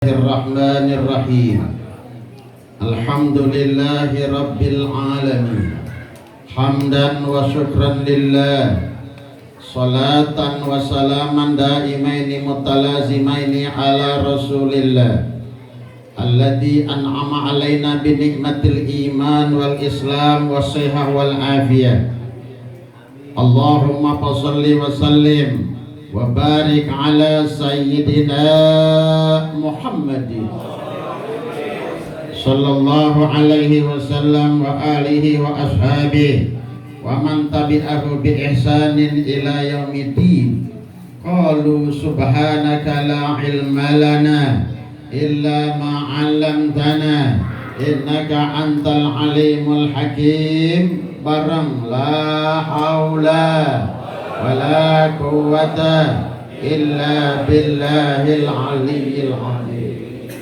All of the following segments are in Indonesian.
Bismillahirrahmanirrahim. Alhamdulillahi rabbil alamin. Hamdan wa syukran lillah. Salatan wa salaman daimaini mutalazimaini ala rasulillah alladhi an'ama alaina bi nikmatil iman wal islam was sihah wal afiyah. Allahumma salli wa sallim wa barik ala sayyidina Muhammadin sallallahu alaihi wasallam wa alihi wa ashabihi wa man tabi'ahu bi ihsanin ila yaumiddin. Qalu subhanaka la ilma lana illa ma 'allamtana innaka antal alimul hakim. Barang la haula wala quwwata illa billahil aliyyil azim.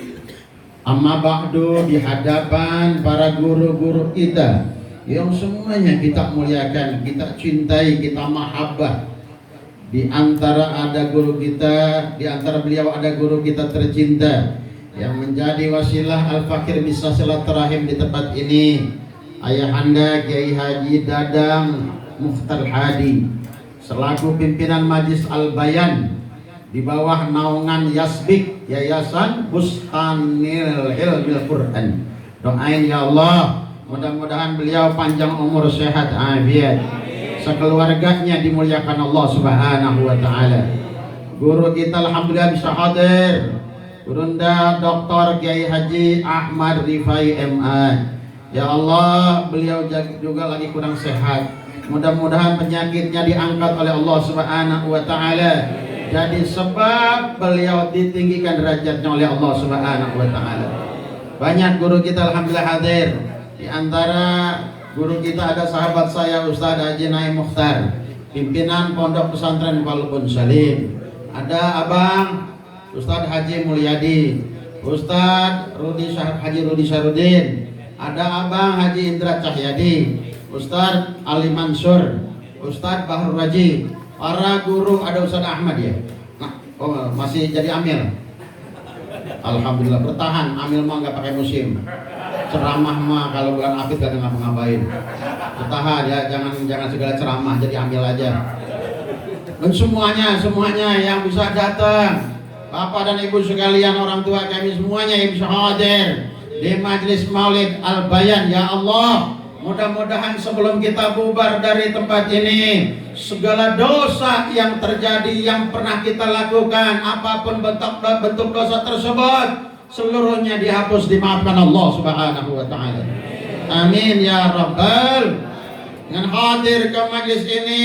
Amma ba'du, di hadapan para guru-guru kita yang semuanya kita muliakan, kita cintai, kita mahabbah. Di antara ada guru kita, di antara beliau ada guru kita tercinta yang menjadi wasilah al-fakir bisa silaturahim di tempat ini, Ayahanda Kiai Haji Dadang Mukhtar Hadi selaku pimpinan Majlis Al-Bayan di bawah naungan Yasbik Yayasan Bustanil Ilmil Quran. Doain ya Allah, mudah-mudahan beliau panjang umur, sehat, afiat, sekeluarganya dimuliakan Allah Subhanahu wa taala. Guru kita alhamdulillah bisa hadir, Gurunda Dr. Kiai Haji Ahmad Rifai MA. Ya Allah, beliau juga lagi kurang sehat. Mudah-mudahan penyakitnya diangkat oleh Allah Subhanahu wa taala, jadi sebab beliau ditinggikan derajatnya oleh Allah Subhanahu wa taala. Banyak guru kita alhamdulillah hadir. Di antara guru kita ada sahabat saya Ustaz Haji Naim Mukhtar, pimpinan Pondok Pesantren Qalbun Salim. Ada Abang Ustaz Haji Mulyadi, Ustaz Haji Rudi Syarudin, ada Abang Haji Indra Cahyadi, Ustaz Ali Mansur, Ustaz Bahrul Raji. Para guru ada Ustaz Ahmad ya. Nah, masih jadi amil. Alhamdulillah bertahan. Amil mah nggak pakai musim. Ceramah mah kalau bulan Afid gak ngapa-ngapain. Bertahan ya, jangan segala ceramah, jadi amil aja. Dan semuanya yang bisa datang, Bapak dan Ibu sekalian, orang tua kami semuanya yang bisa hadir di Majlis Maulid Al-Bayan. Ya Allah, mudah-mudahan sebelum kita bubar dari tempat ini, segala dosa yang terjadi, yang pernah kita lakukan, apapun bentuk dosa tersebut, seluruhnya dihapus, dimaafkan Allah Subhanahu wa taala. Amin ya rabbal. Dengan hadir ke majlis ini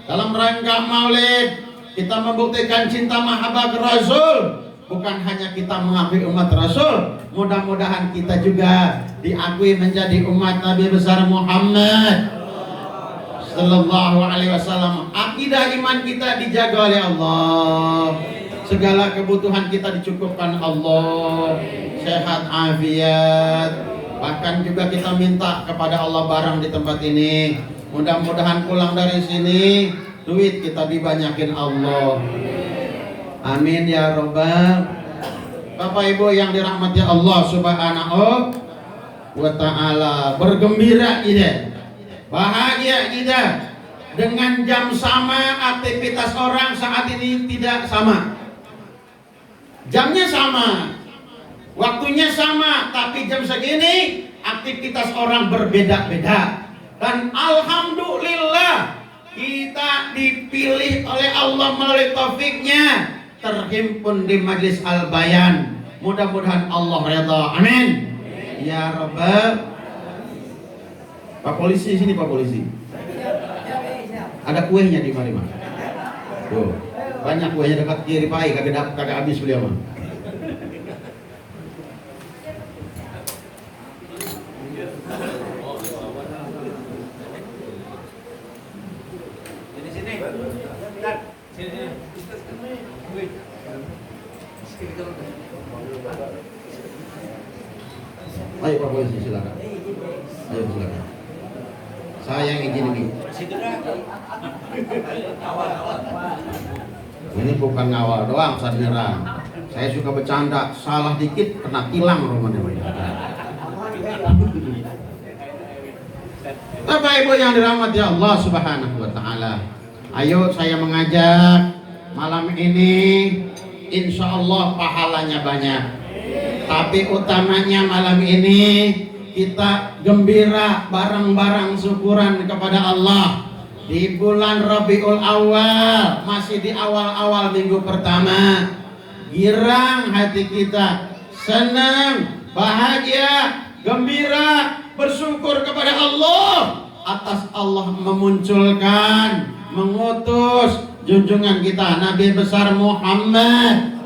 dalam rangka Maulid, kita membuktikan cinta mahabbah ke Rasul. Bukan hanya kita mengakui umat Rasul, mudah-mudahan kita juga diakui menjadi umat Nabi besar Muhammad sallallahu alaihi wasallam. Akidah iman kita dijaga oleh Allah, segala kebutuhan kita dicukupkan Allah, sehat afiat. Bahkan juga kita minta kepada Allah barang di tempat ini, mudah-mudahan pulang dari sini duit kita dibanyakin Allah. Amin ya rabbal. Bapak Ibu yang dirahmati Allah Subhanahu wa taala, bergembira kita, bahagia kita dengan jam sama. Aktivitas orang saat ini tidak sama. Jamnya sama, waktunya sama, tapi jam segini aktivitas orang berbeda-beda. Dan alhamdulillah kita dipilih oleh Allah melalui taufiknya terhimpun di Majlis Al-Bayan. Mudah-mudahan Allah redha. Amin ya rabbal. Pak polisi sini, Pak polisi. Ada kuenya di mari, Mas. Tuh, banyak kuenya dekat kiri Pak, kagak habis beliau, Mas. Ayo Pak polisi, silakan. Ayo silakan. Saya yang izin ini. Ini bukan ngawal doang, saat nyerang. Saya suka bercanda, salah dikit kena tilang rumahnya. Bapak Ibu yang dirahmati Allah Subhanahu wa taala. Ayo saya mengajak malam ini, insya Allah pahalanya banyak. Tapi utamanya malam ini kita gembira bareng-bareng syukuran kepada Allah di bulan Rabiul Awal, masih di awal-awal minggu pertama. Girang hati kita, senang, bahagia, gembira, bersyukur kepada Allah atas Allah memunculkan, mengutus junjungan kita Nabi besar Muhammad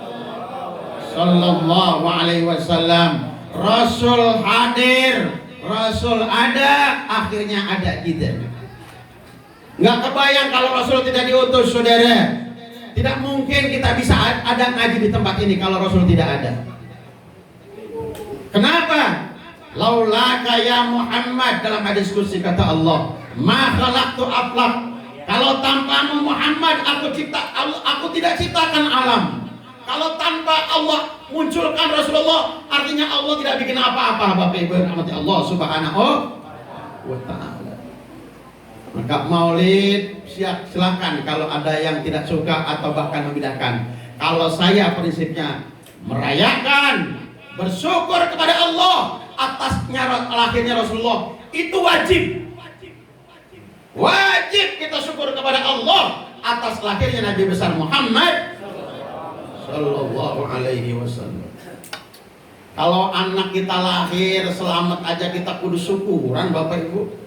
sallallahu alaihi wasallam. Rasul hadir, Rasul ada, akhirnya ada kita. Nggak kebayang kalau Rasul tidak diutus, saudara. Tidak mungkin kita bisa ada ngaji di tempat ini kalau Rasul tidak ada. Kenapa? Laulaka ya Muhammad, dalam hadis qudsi kata Allah, ma khalaqtu aflaq. Kalau tanpamu Muhammad aku tidak ciptakan alam. Kalau tanpa Allah munculkan Rasulullah, artinya Allah tidak bikin apa-apa. Bapak Ibu rahmati Allah Subhanahu wa taala. Maka maulid silakan kalau ada yang tidak suka atau bahkan membedakan. Kalau saya prinsipnya merayakan, bersyukur kepada Allah atasnya lahirnya Rasulullah, itu wajib. Wajib kita syukur kepada Allah atas lahirnya Nabi besar Muhammad sallallahu alaihi wasallam. Kalau anak kita lahir selamat aja kita kudu syukuran, Bapak Ibu.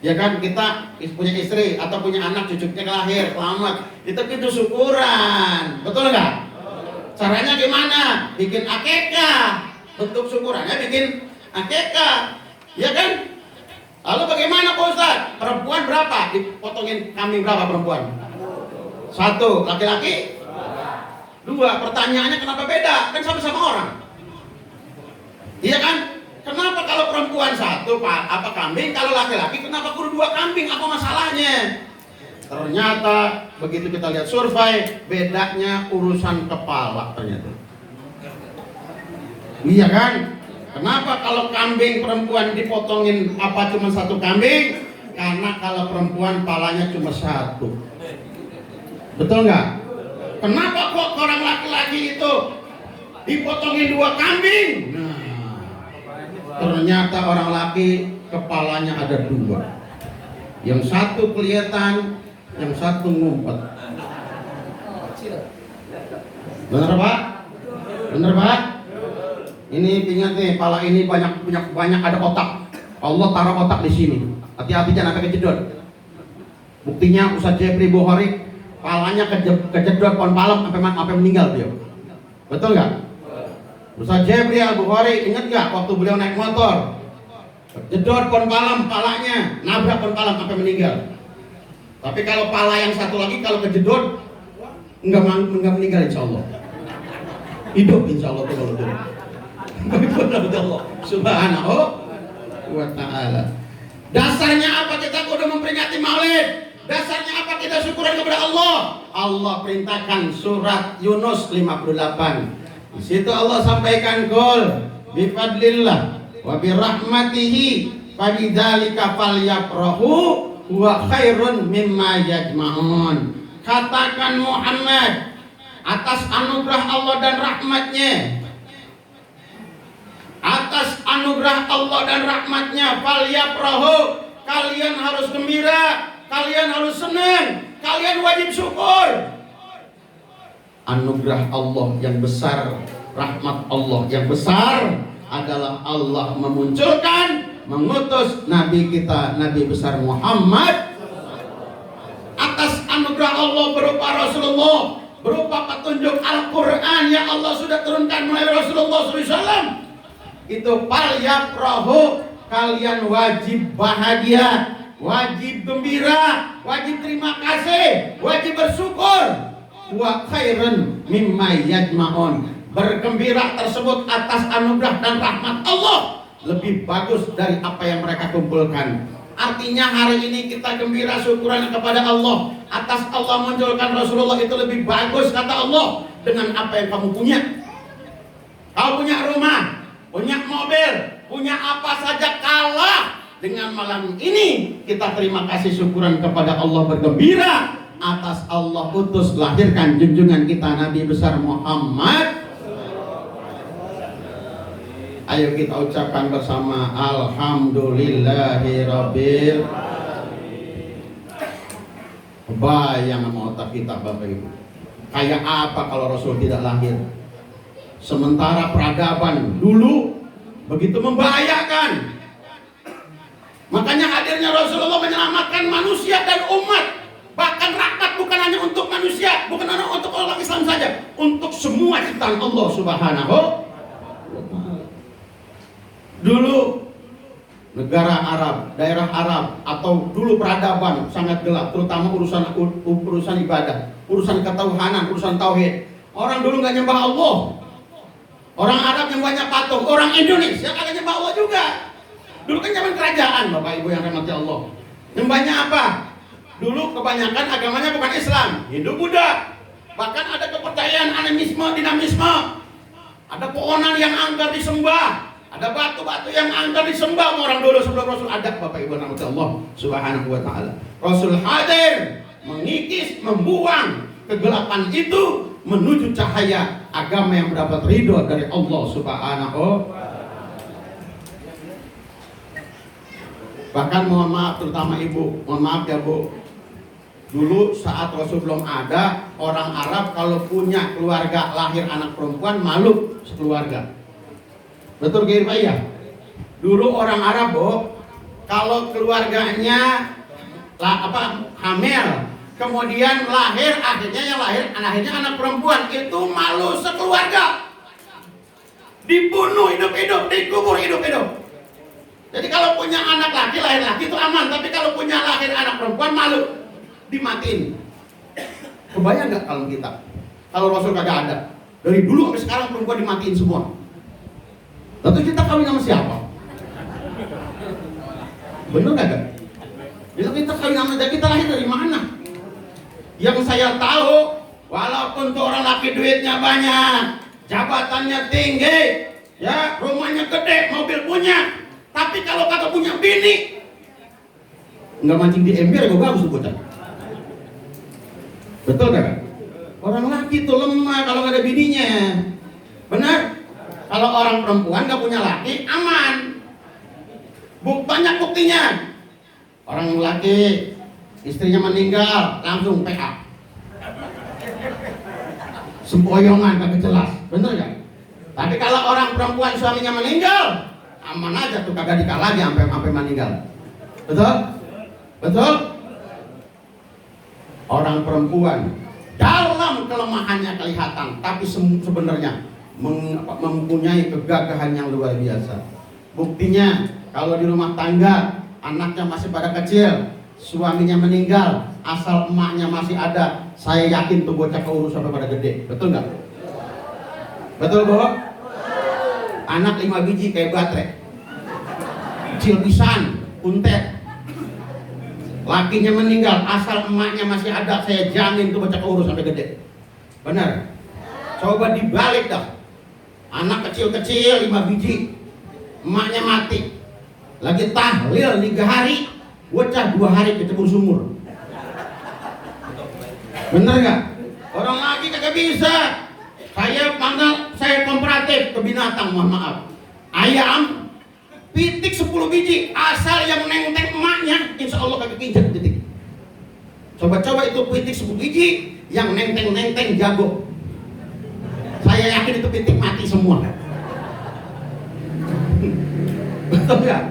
Ya kan, kita punya istri atau punya anak cucunya lahir selamat, itu kudu syukuran. Betul enggak? Caranya gimana? Bikin akekah. Bentuk syukurannya bikin akekah. Ya kan? Lalu bagaimana Pak Ustaz? Perempuan berapa? Dipotongin kambing berapa perempuan? 1. Laki-laki? 2. Pertanyaannya kenapa beda? Kan sama-sama orang. Iya kan? Kenapa kalau perempuan 1 apa kambing, kalau laki-laki kenapa kudu 2 kambing? Apa masalahnya? Ternyata begitu kita lihat survei, bedanya urusan kepala ternyata. Iya kan? Kenapa kalau kambing perempuan dipotongin apa cuma 1 kambing? Karena kalau perempuan palanya cuma 1. Betul nggak? Kenapa kok orang laki-laki itu dipotongin 2 kambing? Nah, ternyata orang laki kepalanya ada 2. Yang 1 kelihatan, yang 1 ngumpet. Bener Pak? Bener Pak? Ini ingat nih, pala ini banyak ada otak. Allah taruh otak di sini. Hati-hati jangan sampai kejedot. Buktinya Ustaz Jepri Bukhari palanya kejedot pohon palem sampai meninggal dia. Betul nggak? Ustaz Jepri Bukhari ingat nggak waktu beliau naik motor, jedot pohon palem palanya, nabrak pohon palem sampai meninggal. Tapi kalau pala yang 1 lagi kalau kejedot enggak meninggal insya Allah. Hidup insya Allah kalau itu. Allah Subhanahu wa ta'ala. Dasarnya apa kita kudu memperingati Maulid? Dasarnya apa kita syukuran kepada Allah? Allah perintahkan surat Yunus 58. Di situ Allah sampaikan qul bi fadlillah wa bi rahmatihi fabidzalika falyafrahu huwa khairun mimma yajma'un. Katakan Muhammad, atas anugerah Allah dan rahmatnya, atas anugerah Allah dan rahmatnya, falyafrahu, kalian harus gembira, kalian harus senang, kalian wajib syukur. Anugerah Allah yang besar, rahmat Allah yang besar adalah Allah memunculkan, mengutus Nabi kita, Nabi besar Muhammad. Atas anugerah Allah berupa Rasulullah, berupa petunjuk Al-Quran yang Allah sudah turunkan melalui Rasulullah SAW. Itu falyafrahu, kalian wajib bahagia, wajib gembira, wajib terima kasih, wajib bersyukur. Wa khairan mimma yajma'un, bergembira tersebut atas anugerah dan rahmat Allah lebih bagus dari apa yang mereka kumpulkan. Artinya hari ini kita gembira syukuran kepada Allah atas Allah munculkan Rasulullah, itu lebih bagus kata Allah dengan apa yang kamu punya. Kau punya rumah, punya mobil, punya apa saja, kalah dengan malam ini. Kita terima kasih syukuran kepada Allah, bergembira atas Allah utus lahirkan junjungan kita Nabi besar Muhammad. Ayo kita ucapkan bersama alhamdulillahirabbil alamin. Bayang sama otak kita Bapak Ibu, kayak apa kalau Rasul tidak lahir? Sementara peradaban dulu begitu membahayakan. Makanya hadirnya Rasulullah menyelamatkan manusia dan umat. Bahkan rahmat bukan hanya untuk manusia, bukan hanya untuk orang Islam saja, untuk semua ciptaan Allah Subhanahu wa ta'ala. Dulu negara Arab, daerah Arab, atau dulu peradaban sangat gelap, terutama urusan ibadah, urusan ketauhanan, urusan tauhid. Orang dulu nggak nyembah Allah. Orang Arab yang banyak patung, orang Indonesia kagak nyembah Allah juga. Dulu kan zaman kerajaan, Bapak Ibu yang rahmati Allah. Nyembahnya apa? Dulu kebanyakan agamanya bukan Islam, Hindu, Buddha. Bahkan ada kepercayaan animisme, dinamisme. Ada pohonan yang angker disembah, ada batu-batu yang angker disembah orang dulu sebelum Rasul ada, Bapak Ibu rahmati Allah Subhanahu wa ta'ala. Rasul hadir mengikis, membuang kegelapan itu menuju cahaya agama yang mendapat ridho dari Allah Subhanahu wa ta'ala. Bahkan mohon maaf, terutama ibu, mohon maaf ya Bu, dulu saat Rasul belum ada, orang Arab kalau punya keluarga lahir anak perempuan malu sekeluarga. Betul gak Pak ya? Dulu orang Arab Bu, kalau keluarganya hamil, kemudian lahir, akhirnya anak perempuan, itu malu sekeluarga, dibunuh hidup-hidup, dikubur hidup-hidup. Jadi kalau punya anak laki, lahir laki itu aman, tapi kalau punya lahir anak perempuan malu, dimatiin. Kebayang nggak kalau kita, kalau Rasul kagak ada, dari dulu sampai sekarang perempuan dimatiin semua. Lalu kita kawin sama siapa? Bener nggak kan? Jadi kita kawin sama dia, kita lahir dari mana? Yang saya tahu, walaupun tuh orang laki duitnya banyak, jabatannya tinggi, ya rumahnya gede, mobil punya, tapi kalau kagak punya bini, nggak mancing di ember, gue bagus tuh bocah. Betul kan? Orang laki tuh lemah kalau nggak ada bininya. Benar? Kalau orang perempuan nggak punya laki, aman. Banyak buktinya. Orang laki istrinya meninggal, langsung PA. Sempoyongan kagak jelas. Bener nggak? Tapi kalau orang perempuan suaminya meninggal, aman aja tuh, kagak nikah lagi sampai meninggal. Betul? Betul? Orang perempuan dalam kelemahannya kelihatan, tapi sebenarnya mempunyai kegagahan yang luar biasa. Buktinya kalau di rumah tangga anaknya masih pada kecil, suaminya meninggal, asal emaknya masih ada, saya yakin tuh bocah keurus sampai pada gede. Betul nggak? Betul Bu? Anak 5 biji kayak baterai, kecil pisan, untet. Lakinya meninggal, asal emaknya masih ada, saya jamin tuh bocah keurus sampai gede. Benar? Coba dibalik dah. Anak kecil-kecil 5 biji, emaknya mati, lagi tahlil 3 hari, bocah 2 hari kecebur sumur. Bener gak? Orang lagi kagak bisa. Saya komparatif ke binatang, mohon maaf. Ayam pitik 10 biji, asal yang nenteng emaknya, insya Allah kagak kinjat pitik. Coba-coba itu pitik 10 biji, yang nenteng-nenteng jago, saya yakin itu pitik mati semua. Betul gak?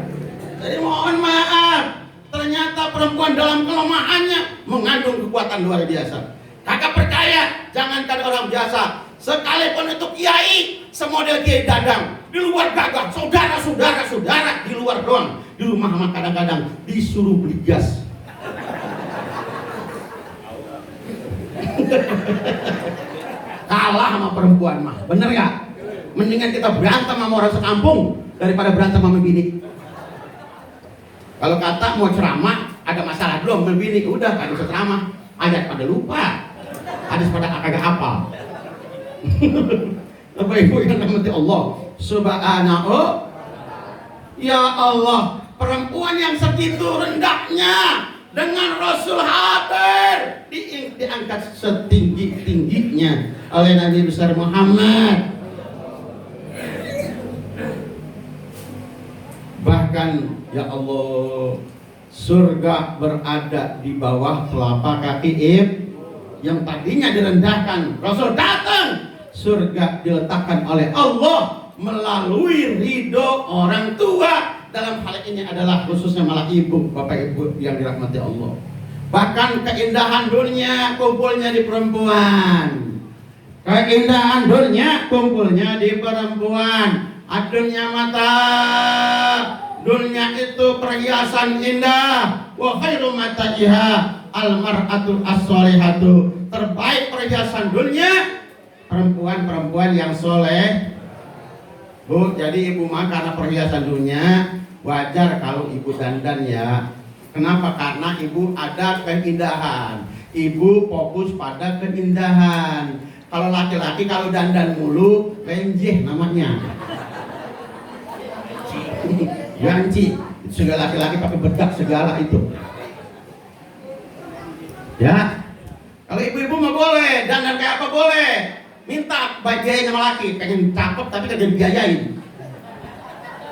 Jadi mohon maaf, ternyata perempuan dalam kelemahannya mengandung kekuatan luar biasa. Kakak percaya, jangankan orang biasa, sekalipun itu kiai, semodel Kiai Dadang, di luar gagah, saudara di luar doang, di rumah mah kadang-kadang disuruh beli gas. Kalah sama perempuan mah, bener gak? Mendingan kita berantem sama orang sekampung daripada berantem sama bini. Kalau kata mau ceramah, ada masalah belum sama bini, udah kan bisa ceramah, ayat pada lupa, hadis pada kagak hafal. Bapak Ibu yang dirahmati Allah Subhanahu. Ya Allah, perempuan yang segitu rendahnya dengan Rasul hadir diangkat setinggi-tingginya oleh Nabi besar Muhammad. Bahkan ya Allah, surga berada di bawah telapak kaki yang tadinya direndahkan. Rasul datang, surga diletakkan oleh Allah melalui ridho orang tua. Dalam hal ini adalah khususnya malah ibu, bapak ibu yang dirahmati Allah. Bahkan keindahan dunia kumpulnya di perempuan. Keindahan dunia kumpulnya di perempuan. Adunya mata, dunia itu perhiasan indah. Wa khairu mata'iha almar'atul as-solihatu. Terbaik perhiasan dunia perempuan-perempuan yang soleh. Bu, jadi ibu mah karena perhiasan dunia wajar kalau ibu dandan ya. Kenapa? Karena ibu ada keindahan. Ibu fokus pada keindahan. Kalau laki-laki kalau dandan mulu lenjeh namanya. Ganci. Segala laki-laki pakai bedak segala itu. Ya. Kalau ibu-ibu mah boleh, dandan kayak apa boleh. Minta bajain sama laki, pengen cakep tapi kagak dibiayain.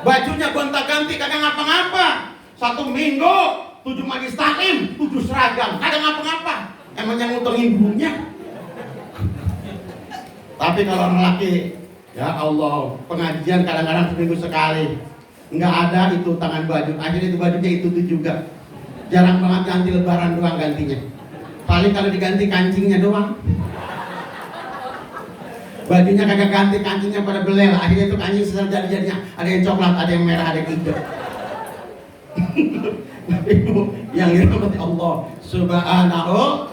Bajunya gonta-ganti kagak ngapa-ngapa. 1 minggu 7 majlis taklim, 7 seragam, kagak ngapa-ngapa. Emang yang ngutang ibunya. Tapi kalau orang laki, ya Allah, pengajian kadang-kadang seminggu sekali. Enggak ada itu tangan baju. Akhirnya itu bajunya itu juga. Jarang banget ganti, lebaran doang gantinya. Paling kalau diganti kancingnya doang. Bajunya kagak ganti, kancingnya pada belel. Akhirnya itu kancing sesar jadi-jadinya. Ada yang coklat, ada yang merah, ada yang hijau. Ibu yang dirahmati Allah Subhanahu.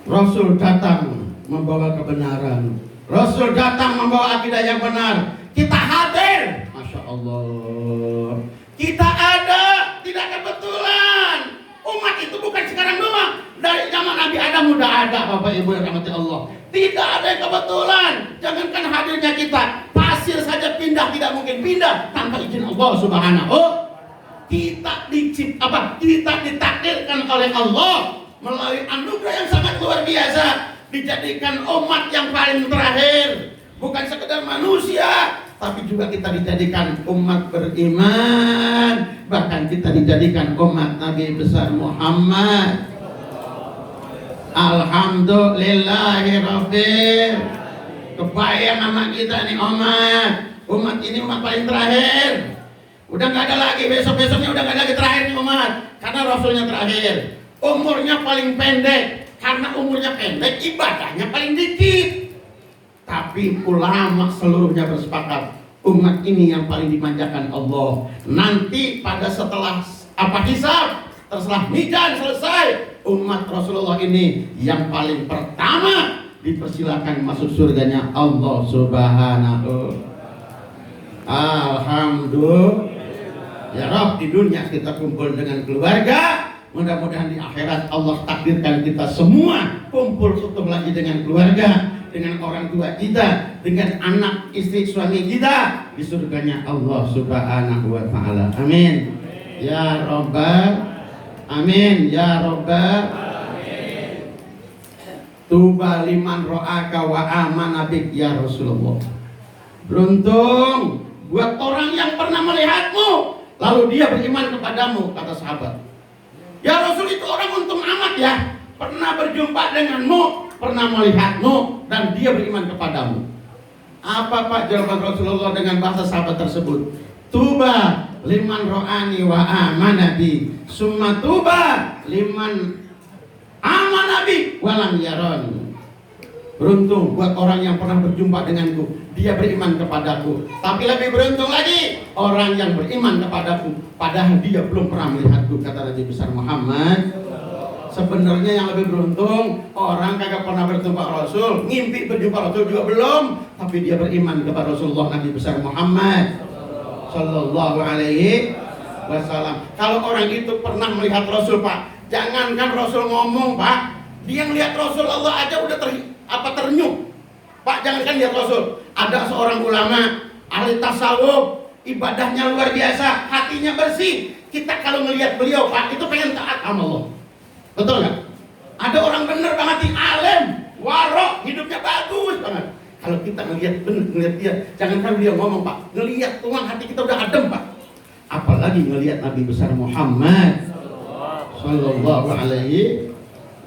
Rasul datang membawa kebenaran. Rasul datang membawa akidah yang benar. Kita hadir. Masya Allah. Kita ada, tidak kebetulan. Umat itu bukan sekarang doang. Dari zaman Nabi Adam udah ada, Bapak Ibu yang dirahmati Allah. Tidak ada yang kebetulan. Jangankan hadirnya kita, pasir saja pindah tidak mungkin pindah tanpa izin Allah Subhanahu. Kita ditakdirkan oleh Allah melalui anugerah yang sangat luar biasa, dijadikan umat yang paling terakhir. Bukan sekedar manusia, tapi juga kita dijadikan umat beriman. Bahkan kita dijadikan umat Nabi besar Muhammad. Alhamdulillahirabbil. Kebayang nama kita nih umat ini umat paling terakhir. Udah gak ada lagi, besok-besoknya udah gak ada lagi terakhir nih umat. Karena Rasulnya terakhir. Umurnya paling pendek. Karena umurnya pendek, ibadahnya paling dikit. Tapi ulama seluruhnya bersepakat umat ini yang paling dimanjakan Allah. Nanti pada setelah hisab, setelah mizan selesai, umat Rasulullah ini yang paling pertama dipersilakan masuk surganya Allah Subhanahu. Alhamdulillah. Ya Rabb, di dunia kita kumpul dengan keluarga. Mudah-mudahan di akhirat Allah takdirkan kita semua kumpul utuh lagi dengan keluarga, dengan orang tua kita, dengan anak, istri, suami kita di surganya Allah Subhanahu wa ta'ala. Amin. Ya Rabbal Amin. Ya Rabbal Amin. Tuba liman ro'aka wa amana bik ya Rasulullah. Beruntung buat orang yang pernah melihatmu lalu dia beriman kepadamu, kata sahabat. Ya Rasul, itu orang untung amat ya, pernah berjumpa denganmu, pernah melihatmu, dan dia beriman kepadamu. Apa Pak jawaban Rasulullah dengan bahasa sahabat tersebut? Tuba liman ro'ani wa amana bi, summa tuba liman amana bi walam yaron. Beruntung buat orang yang pernah berjumpa denganku, dia beriman kepadaku. Tapi lebih beruntung lagi orang yang beriman kepadaku padahal dia belum pernah melihatku, kata Nabi besar Muhammad. Sebenarnya yang lebih beruntung orang kagak pernah berjumpa Rasul, ngimpi berjumpa Rasul juga belum, tapi dia beriman kepada Rasulullah Nabi besar Muhammad Sallallahu Alaihi Wasallam. Kalau orang itu pernah melihat Rasul, Pak, jangankan Rasul ngomong, Pak, Dia ngelihat Rasulullah aja udah ternyuh. Pak, jangankan lihat Rasul, ada seorang ulama ahli tasawuf, ibadahnya luar biasa, hatinya bersih. Kita kalau ngelihat beliau, Pak, itu pengen taat sama Allah. Betul nggak? Ada orang bener banget di alim, warok, hidupnya bagus banget. Kalau kita ngelihat dia, jangankan beliau ngomong, Pak, ngelihat Tuhan hati kita udah adem, Pak. Apalagi ngelihat Nabi besar Muhammad Sallallahu Alaihi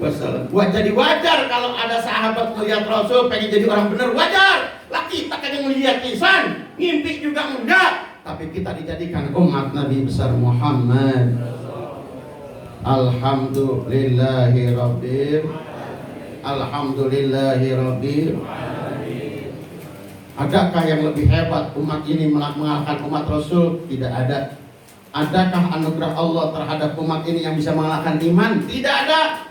Wasallam. Jadi wajar kalau ada sahabat melihat Rasul pengen jadi orang benar, wajar. Laki kita kagak melihat lisan, ngimpi juga enggak. Tapi kita dijadikan umat Nabi besar Muhammad. Alhamdulillahi Rabbil. Adakah yang lebih hebat umat ini mengalahkan umat Rasul? Tidak ada. Adakah anugerah Allah terhadap umat ini yang bisa mengalahkan iman? Tidak ada.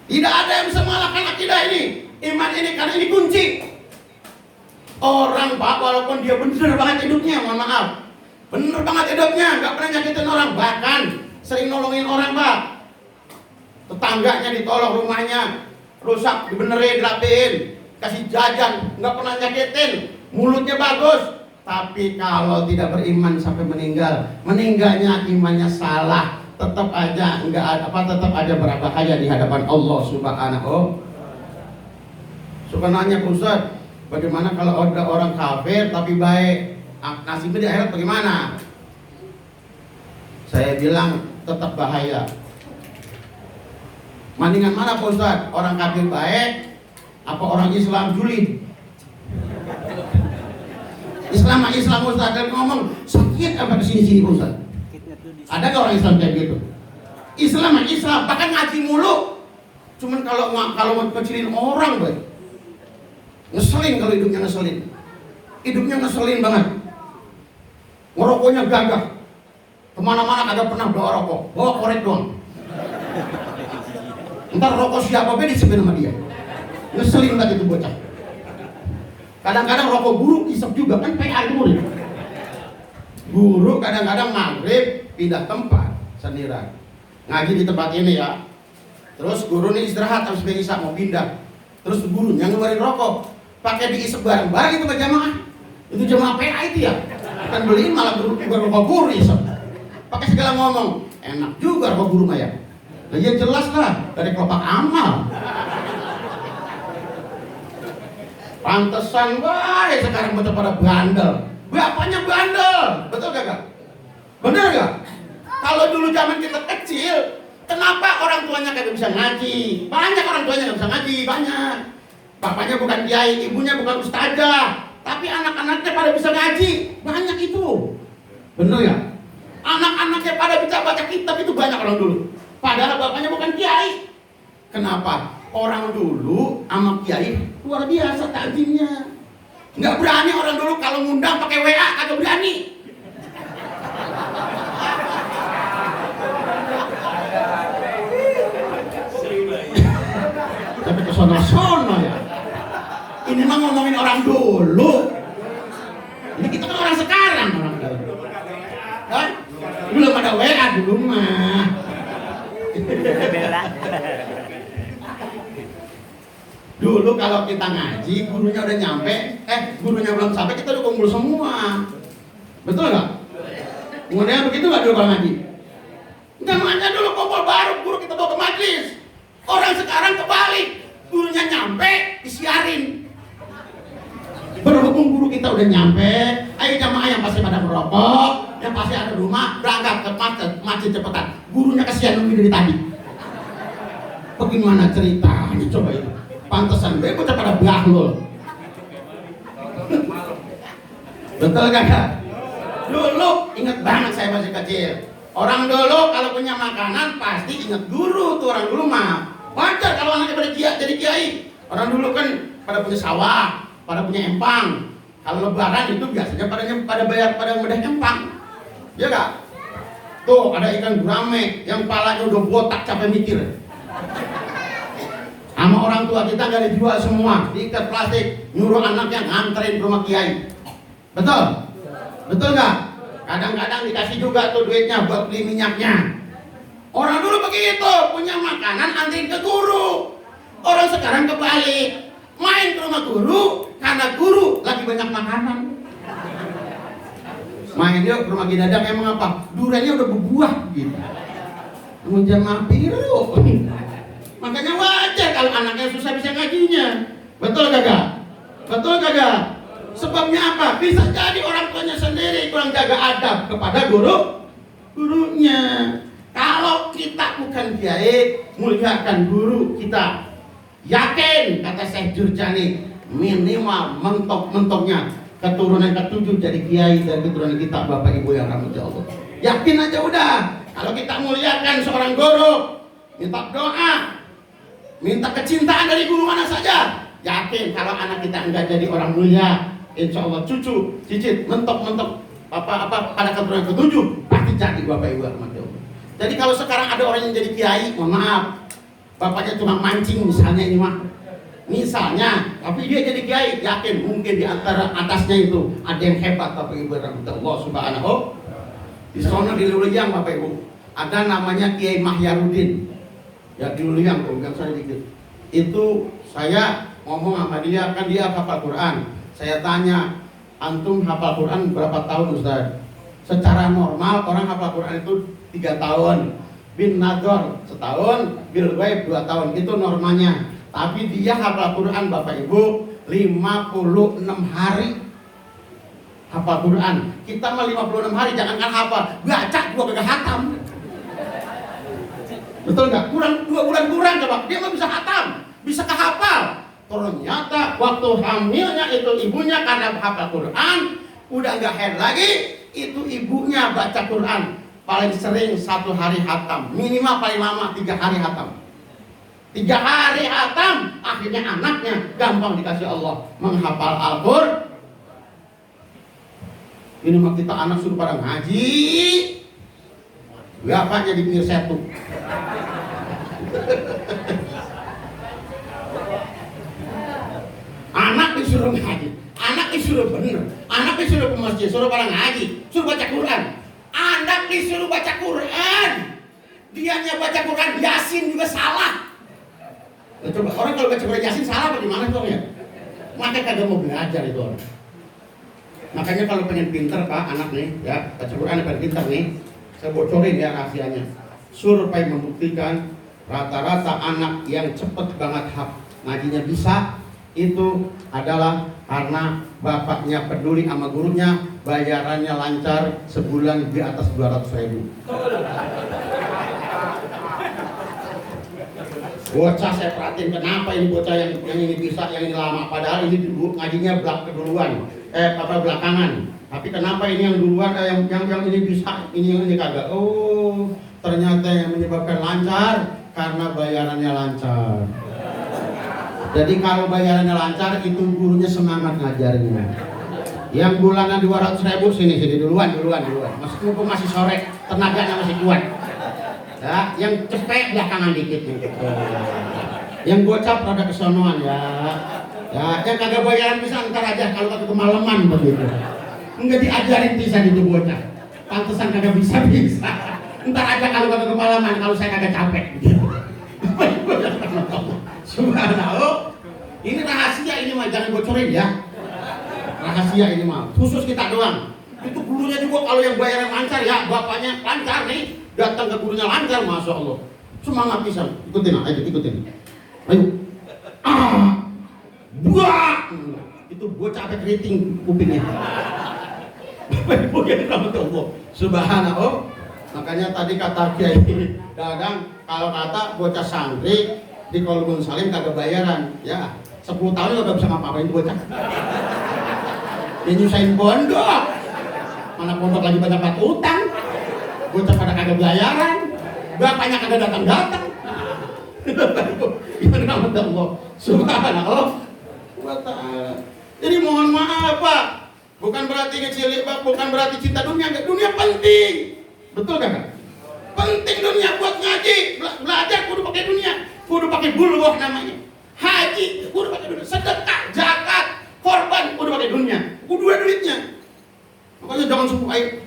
Tidak ada yang bisa mengalahkan akidah ini, iman ini, karena ini kunci. Orang, Pak, walaupun dia bener banget hidupnya, mohon maaf, bener banget hidupnya, nggak pernah nyakitin orang, bahkan sering nolongin orang, Pak. Tetangganya ditolong rumahnya, rusak, dibenerin, dirapiin, kasih jajan, nggak pernah nyakitin, mulutnya bagus. Tapi kalau tidak beriman sampai meninggalnya imannya salah, tetap aja tetap aja berbahaya di hadapan Allah Subhanahu. Suka nanya, Ustaz, bagaimana kalau ada orang kafir tapi baik, nasibnya di akhirat bagaimana? Saya bilang tetap bahaya. Mendingan mana, Ustaz? Orang kafir baik apa orang Islam julid? Islam Ustaz, dan ngomong sakit apa kesini Ustaz? Ada nggak orang Islam kayak gitu? Islam, bahkan ngaji mulu. Cuman kalau mau kecilin orang, boy, ngeselin kalau hidupnya ngeselin banget. Ngerokoknya gagah, kemana-mana kagak pernah bawa rokok, bawa korek doang. Ntar rokok siapa be disebut sama dia. Ngeselin banget itu bocah. Kadang-kadang rokok guru isep juga, kan PA itu murid. Guru kadang-kadang maghrib pindah tempat sendirian, ngaji di tempat ini ya. Terus guru ini istirahat habis isya mau pindah. Terus guru yang ngeluarin rokok pakai diisep bareng-bareng itu berjamaah. Itu jamaah PA itu ya. Kan beliin malah rokok guru isep. Pakai segala ngomong, enak juga rokok guru mah ya. Nah, ya jelas lah dari kelopak amal. Pantesan baik sekarang betul pada bandel. Bapaknya bandel, betul gak? Bener gak? Kalau dulu zaman kita kecil, kenapa orang tuanya kagak bisa ngaji? Banyak orang tuanya gak bisa ngaji, banyak. Bapaknya bukan kiai, ibunya bukan ustazah, tapi anak-anaknya pada bisa ngaji, banyak itu. Bener ya? Anak-anaknya pada bisa baca kitab itu banyak orang dulu. Padahal bapaknya bukan kiai. Kenapa? Orang dulu sama kiai luar biasa takjimnya. Nggak berani orang dulu kalau ngundang pakai WA, kagak berani. Tapi kesono-sono ya. Ini mah ngomongin orang dulu. Ini kita kan orang sekarang, orang dulu. Hah? Belum ada WA dulu mah. Dulu kalau kita ngaji, gurunya udah nyampe, gurunya belum sampai, kita udah kumpul semua. Betul nggak? Kemudian begitu nggak dulu kalau ngaji? Namanya dulu kumpul baru, guru kita bawa ke majlis. Orang sekarang kebalik, gurunya nyampe, disiarin. Berhubung guru kita udah nyampe, ayo jamaah yang pasti pada merokok, yang pasti ada rumah, berangkat ke masjid cepetan. Gurunya kesian nunggu dari tadi. Bagaimana ceritanya coba itu? Pantesan gue udah pada bahlul. Betul gak? Dulu inget banget saya masih kecil. Orang dulu kalau punya makanan pasti inget guru tuh, orang dulu mah. Wajar kalau anaknya pada jadi kiai. Orang dulu kan pada punya sawah, pada punya empang. Kalau lebaran itu biasanya pada bayar pada bedah empang. Ya gak? Tuh ada ikan gurame yang palanya udah botak capek mikir. Sama orang tua kita nggak dijual semua, diikat plastik, nyuruh anaknya nganterin ke rumah kiai. Betul? Betul nggak? Kadang-kadang dikasih juga tuh duitnya buat beli minyaknya. Orang dulu begitu, punya makanan anterin ke guru. Orang sekarang kebalik, main ke rumah guru karena guru lagi banyak makanan. Main yuk ke rumah Ki Dadang, emang apa? Duriannya udah berbuah gitu. Menjamah biru. Makanya wajar kalau anaknya susah bisa ngajinya. Betul kagak? Betul kagak? Sebabnya apa? Bisa jadi orang tuanya sendiri kurang jaga adab kepada gurunya. Kalau kita bukan kiai, muliakan guru kita. Yakin, kata Syekh Jurjani, minimal mentok-mentoknya keturunan ke-7 jadi kiai dan keturunan kita Bapak Ibu yang rahmati Allah. Yakin aja udah. Kalau kita muliakan seorang guru, minta doa, minta kecintaan dari guru mana saja. Yakin kalau anak kita enggak jadi orang mulia, insya Allah cucu, cicit, mentok-mentok apa pada keturunan ke-7 pasti jadi Bapak Ibu rahmati Allah. Jadi kalau sekarang ada orang yang jadi kiai, mohon maaf, bapaknya cuma mancing misalnya ini mah. Misalnya, tapi dia jadi kiai, yakin mungkin di antara atasnya itu ada yang hebat Bapak Ibu rahmatullah subhanahu. Di sana di Luluyang Bapak Ibu, ada namanya Kiai Mahyarudin. Ya di Luluyang, bukan saya dikit. Itu saya ngomong sama dia, kan dia hafal Quran. Saya tanya, antum hafal Quran berapa tahun Ustaz? Secara normal orang hafal Quran itu 3 tahun, bin nador setahun, bil ghaib 2 tahun, itu normalnya. Tapi dia hafal Quran Bapak Ibu 56 hari hafal Quran. Kita mah 56 hari jangankan hafal, baca gua kagak hatam. Betul nggak? Kurang 2 bulan kurang coba, dia mah bisa hatam, bisa kehafal. Ternyata waktu hamilnya itu ibunya karena hafal Quran, udah nggak haid lagi, itu ibunya baca Quran paling sering 1 hari hatam, minimal paling lama 3 hari hatam. 3 hari hatam, akhirnya anaknya gampang dikasih Allah menghafal Al-Qur'an. Ini mah kita anak suruh pada ngaji, bapaknya di pinggir setu. Anak disuruh ngaji, anak disuruh bener, anak disuruh ke masjid, suruh pada ngaji, suruh baca Quran. Anak disuruh baca Quran, dianya baca Quran Yasin juga salah. Nah, coba orang kalau baca Quran Yasin salah apa gimana dong ya? Makanya kagak mau belajar itu orang. Makanya kalau pengen pinter Pak anak nih, ya baca Quran pengen pinter nih, saya bocorin ya rahasianya. Survei membuktikan rata-rata anak yang cepet banget ngajinya bisa itu adalah karena bapaknya peduli sama gurunya, bayarannya lancar, sebulan di atas 200.000. Bocah saya perhatiin kenapa ini bocah yang ini bisa, yang ini lama, padahal ini ngajinya belakangan. Tapi kenapa ini yang duluan, yang ini bisa, ini yang ini kagak? Oh, ternyata yang menyebabkan lancar karena bayarannya lancar. Jadi kalau bayarannya lancar itu gurunya semangat ngajarnya. Yang bulanan 200.000 sini duluan. Meskipun masih sore, tenaganya masih kuat. Ya, yang cepet belakangan dikit nih. Yang gocap rada kesonoan ya. Ya, yang kagak bayaran bisa ntar aja kalau kagak kemalaman begitu. Enggak diajarin bisa itu bocah. Pantesan kagak bisa. Ntar aja kalau kagak kemalaman, kalau saya kagak capek. Subhanallah. Ini rahasia ini mah jangan bocorin ya. Rahasia ini mah khusus kita doang. Itu gurunya juga kalau yang bayaran lancar ya, bapaknya lancar nih, datang ke gurunya lancar, masya Allah. Semangat bisa. Ikutin. Ayo. Buah. Itu bocah sampai keriting kupingnya. Bapak Ibu yang rahmati Allah. Subhanallah. Makanya tadi kata Kiai Dadang, kalau kata bocah santri di Kolbun Salim kagak bayaran, ya 10 tahun kagak bisa ngapa-ngapain itu bocah. Dia nyusahin pondok, mana pondok lagi banyak utang, bocah pada kagak bayaran, bapaknya kagak datang-datang. Ini rahmat Allah subhanallah wa ta'ala. Jadi mohon maaf Pak, bukan berarti ngecilin Pak, bukan berarti cinta dunia, enggak, dunia penting, betul kan? Penting dunia buat ngaji, belajar kudu pakai dunia. Kudu pakai buluh namanya. Haji kudu pakai dunia. Sedekah, zakat, korban kudu pakai dunia. Kudu ada duitnya. Makanya jangan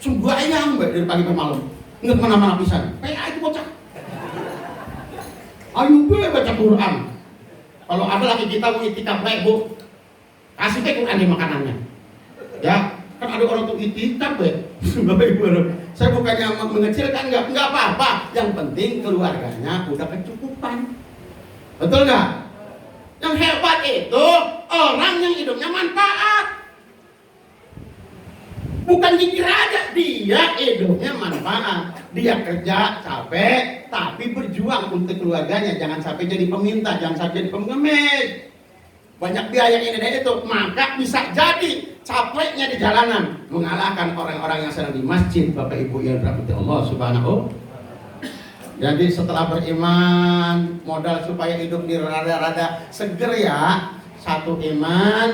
sumbu ayam dari pagi ke malam. Enggak kemana-mana pisan. Kayak itu bocah. Ayo be baca Quran. Kalau ada lagi kita mau itikaf baik bu, kasih be Quran di makanannya. Ya, kan ada orang tuh itikaf be. Bapak Ibu, saya bukannya mengecilkan, enggak apa-apa. Yang penting keluarganya udah kecukupan. Betul nggak? Yang hebat itu orang yang hidupnya manfaat. Bukan dikira aja, dia hidupnya manfaat. Dia kerja capek, tapi berjuang untuk keluarganya. Jangan sampai jadi peminta, jangan sampai jadi pengemis. Banyak biaya ini dan itu, maka bisa jadi capeknya di jalanan mengalahkan orang-orang yang sedang di masjid. Bapak Ibu yang dirahmati Allah Subhanahu. Jadi setelah beriman, modal supaya hidup di rada-rada seger ya. 1 iman,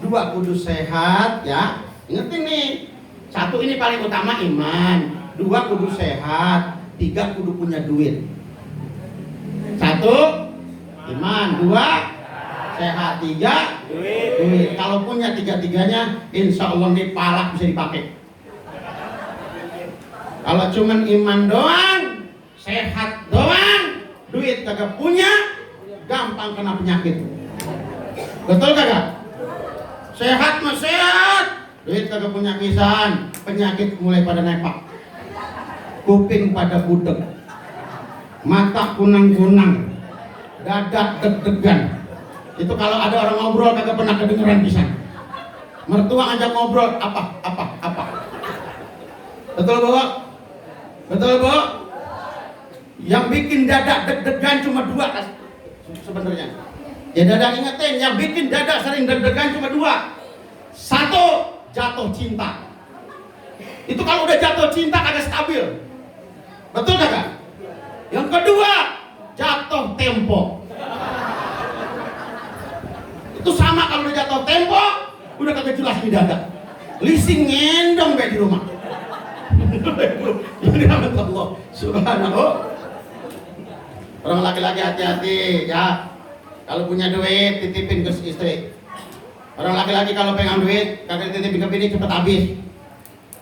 2 kudus sehat ya. Ingat ini, 1 ini paling utama iman, 2 kudus sehat, 3 kudu punya duit. 1 iman, 2 sehat, 3 duit. Kalau punya 3-tiganya, insya Allah nih palak bisa dipakai. Kalau cuman iman doang, sehat doang, duit kagak punya, gampang kena penyakit. Betul kagak? Sehat mah sehat, duit kagak punya kisan, penyakit mulai pada nepak. Kuping pada budek, mata kunang-kunang, dada deg-degan. Itu kalau ada orang ngobrol kagak pernah kedengeran pisan. Mertua ngajak ngobrol apa. Betul Bu? Betul Bu? Yang bikin dada deg-degan cuma 2 sebenarnya. Ya dada ingetin, yang bikin dada sering deg-degan cuma 2. 1, jatuh cinta. Itu kalau udah jatuh cinta kagak stabil. Betul kagak? Yang kedua, jatuh tempo. Itu sama kalau udah jatuh tempo, udah kagak jelas di dada. Leasing ngendong kayak di rumah. Ini rahmat Allah Subhanahu. Orang laki-laki hati-hati ya. Kalau punya duit titipin ke istri. Orang laki-laki kalau pegang duit kagak titipin ke bini cepet habis.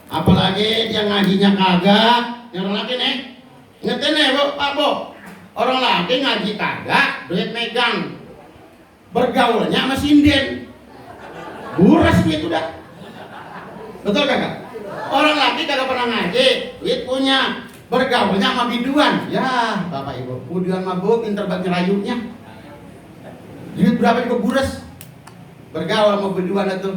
Apalagi dia ngajinya kagak. Yang orang laki nih, ingetin nih Bu, Pak Bu. Orang laki ngaji kagak, duit megang. Bergaulnya sama sinden. Buras duit udah. Betul kagak? Orang laki kagak pernah ngaji, duit punya. Bergaulnya sama biduan. Ya, Bapak Ibu, biduan mah Bu pinter banget ngerayunya. Duit berapa juga buras. Bergaul sama biduan itu.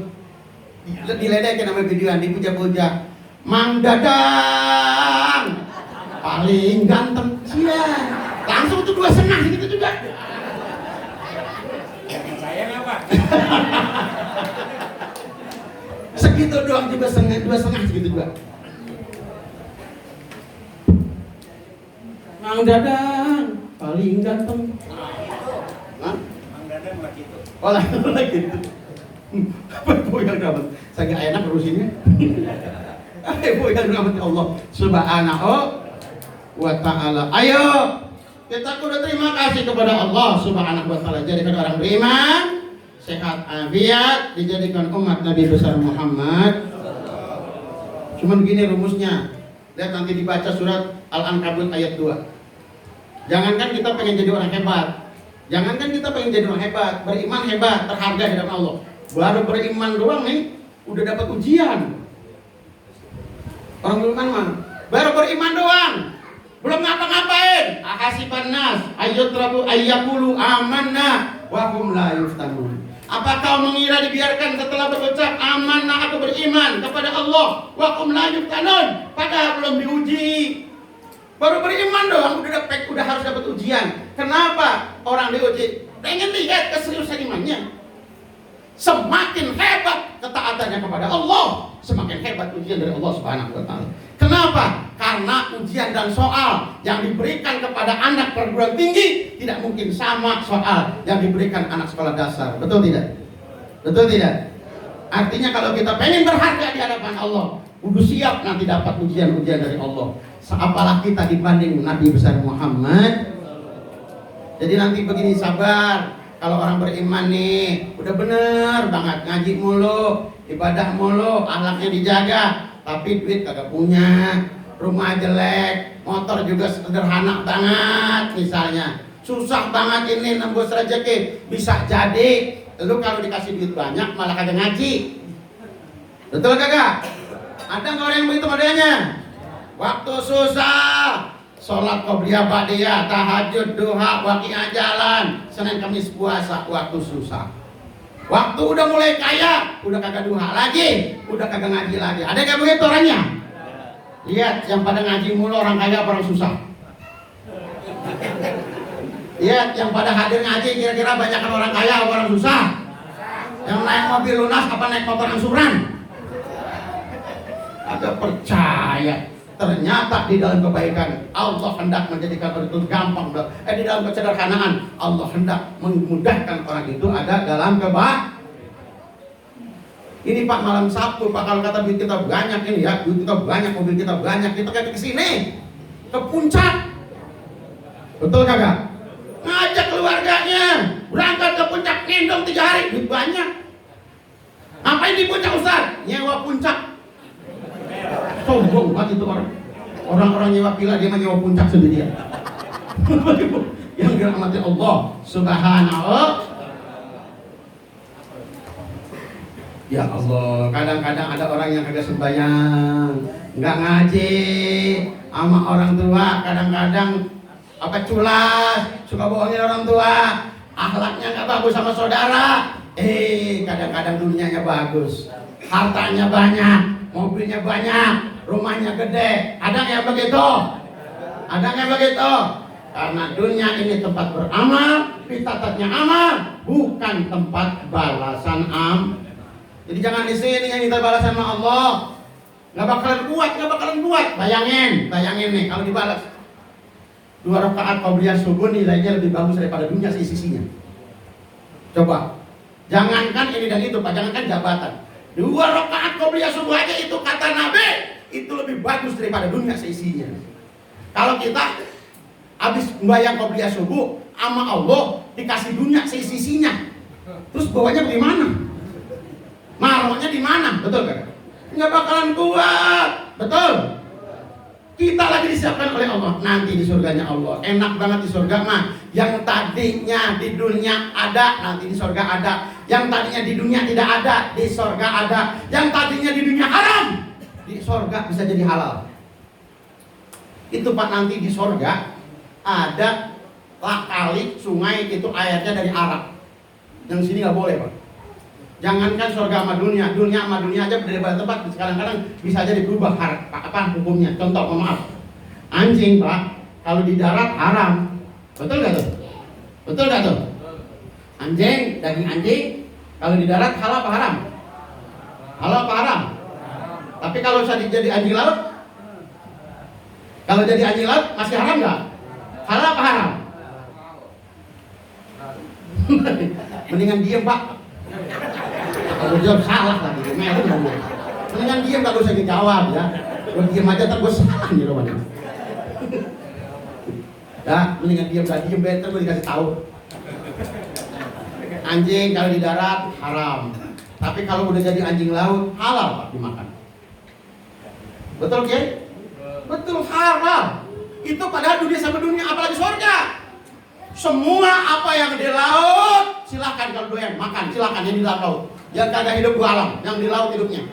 Diledekin sama biduan, dipuja-puja. Mang Dadang paling ganteng. Cia. Langsung tuh 2 senang gitu juga. Saya apa? Segitu doang juga 2,5 segitu juga. Mang Dadang paling ganteng. Hah? Mang Dadang lagi itu. Oh lagi itu. Apa Bu yang dapat? Saya nggak enak urusinnya. Bu yang dapat Allah Subhanahu wa Ta'ala. Ayo kita kudu terima kasih kepada Allah Subhanahu wa Ta'ala. Jadikan orang beriman, sehat afiat, dijadikan umat Nabi besar Muhammad. Cuman gini rumusnya. Lihat nanti dibaca surat Al-Ankabut ayat 2. Jangankan kita pengen jadi orang hebat, jangankan kita pengen jadi orang hebat, beriman hebat, terharga di hadapan Allah. Baru beriman doang nih, udah dapat ujian. Orang beriman mah baru beriman doang, belum ngapa-ngapain. Ahasiban nas ayyutrabu ayyaqulu amanna wa hum la yuftanun. Apa kau mengira dibiarkan setelah berucap amanah aku beriman kepada Allah wa hum la yuftanun, padahal belum diuji. Baru beriman doang udah harus dapat ujian. Kenapa orang diuji? Pengen lihat keseriusan imannya. Semakin hebat ketaatannya kepada Allah, semakin hebat ujian dari Allah Subhanahu wa Ta'ala. Kenapa? Karena ujian dan soal yang diberikan kepada anak perguruan tinggi tidak mungkin sama soal yang diberikan anak sekolah dasar. Betul tidak? Betul tidak? Artinya kalau kita pengen berharga di hadapan Allah, kudu siap nanti dapat ujian-ujian dari Allah. Apalah kita dibanding Nabi besar Muhammad. Jadi nanti begini, sabar. Kalau orang beriman nih, udah bener banget, ngaji mulu, ibadah mulu, akhlaknya dijaga, tapi duit kagak punya, rumah jelek, motor juga sederhana banget misalnya. susah banget ini nembus rezeki. Bisa jadi lu kalau dikasih duit banyak malah kagak ngaji. Betul kagak? Ada nggak orang yang begitu modelnya? Waktu susah, sholat qobliyah ba'diyah, tahajud, duha, waqiah jalan, Senin Kamis puasa, waktu susah. Waktu udah mulai kaya, udah kagak duha lagi, udah kagak ngaji lagi. Ada kayak begitu orangnya? Lihat yang pada ngaji mulu orang kaya apa orang susah? Lihat yang pada hadir ngaji kira-kira banyak orang kaya apa orang susah? Yang naik mobil lunas apa naik motor angsuran? Ada percaya. Ternyata di dalam kebaikan Allah hendak menjadikan itu gampang. Di dalam kesederhanaan Allah hendak memudahkan orang itu ada dalam kebaikan. Ini Pak malam Sabtu Pak, kalau kata duit kita banyak ini ya, duit kita banyak, mobil kita banyak, kita kayak ke sini ke puncak. Betul kagak? Ngajak keluarganya berangkat ke puncak, gendong 3 hari, duit banyak. Ngapain di puncak Ustaz? Nyewa puncak. Sombong banget itu orang. Orang-orang nyewa villa, dia menyewa puncak sendirian. Yang dirahmati Allah Subhanahu. Ya Allah, kadang-kadang ada orang yang kagak sembahyang, nggak ngaji sama orang tua, kadang-kadang apa culas, suka bohongin orang tua, akhlaknya nggak bagus sama saudara. Kadang-kadang dunianya bagus, hartanya banyak, mobilnya banyak, rumahnya gede. Ada yang begitu? Ada yang begitu? Karena dunia ini tempat beramal, ditatanya amal, bukan tempat balasan Jadi jangan di sini yang minta balasan sama Allah. Nggak bakalan kuat. Bayangin nih kalau dibalas 2 rakaat qobliyah subuh nilainya lebih bagus daripada dunia sisinya. Coba, jangankan ini dan itu Pak, jangankan jabatan. 2 rakaat qobliyah subuh aja itu kata Nabi itu lebih bagus daripada dunia seisinya. Kalau kita habis membayar qobliyah subuh sama Allah dikasih dunia seisinya, terus bawanya bagaimana? Maronya di mana? Betul kan? Nggak bakalan kuat. Betul. Kita lagi disiapkan oleh Allah nanti di surganya Allah. Enak banget di surga mah. Yang tadinya di dunia ada, nanti di surga ada. Yang tadinya di dunia tidak ada, di surga ada. Yang tadinya di dunia haram, di surga bisa jadi halal. Itu Pak, nanti di surga ada kali sungai itu airnya dari Arab. Yang sini nggak boleh Pak. Jangankan surga sama dunia sama dunia aja berbeda tempat kadang-kadang bisa jadi berubah hukumnya. Contoh, maaf, anjing Pak, kalau di darat haram, betul nggak tuh? Betul nggak tuh? Anjing, daging anjing, kalau di darat halal apa haram? Halal apa haram? Tapi kalau bisa jadi anjing laut, kalau jadi anjing laut masih haram nggak? Halal apa haram? Mendingan diem Pak. Kalau jawab salah lagi, mendingan diem, gak usah dijawab ya. Gue diem aja, ntar gue salah nih rumahnya. Ya, mendingan diem, gak diem, better gue dikasih tahu. Anjing kalau di darat haram, tapi kalau udah jadi anjing laut halal Pak dimakan. Betul Kiai? Betul, halal. Itu padahal dunia sama dunia, apalagi surga. Semua apa yang di laut silakan kalau doyan makan, silakan yang di laut. Yang kagak hidup di alam, yang di laut hidupnya.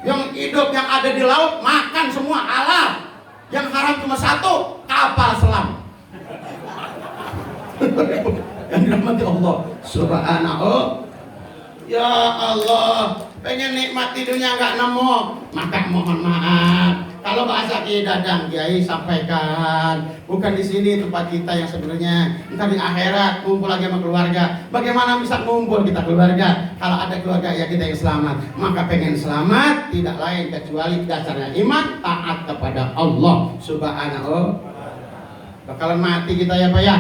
Yang hidup yang ada di laut makan semua halal. Yang haram cuma satu, kapal selam. Yang dirahmati Allah Subhanahu. Ya Allah, pengen nikmati dunia nggak nemu, maka mohon maaf. Kalau bahasa Kiai Dadang, Kiai sampaikan, bukan di sini tempat kita yang sebenarnya. Entar di akhirat kumpul lagi sama keluarga. Bagaimana bisa kumpul kita keluarga? Kalau ada keluarga ya kita yang selamat. Maka pengen selamat tidak lain kecuali dasarnya iman, taat kepada Allah Subhanahu. Bakalan mati kita ya Pak ya.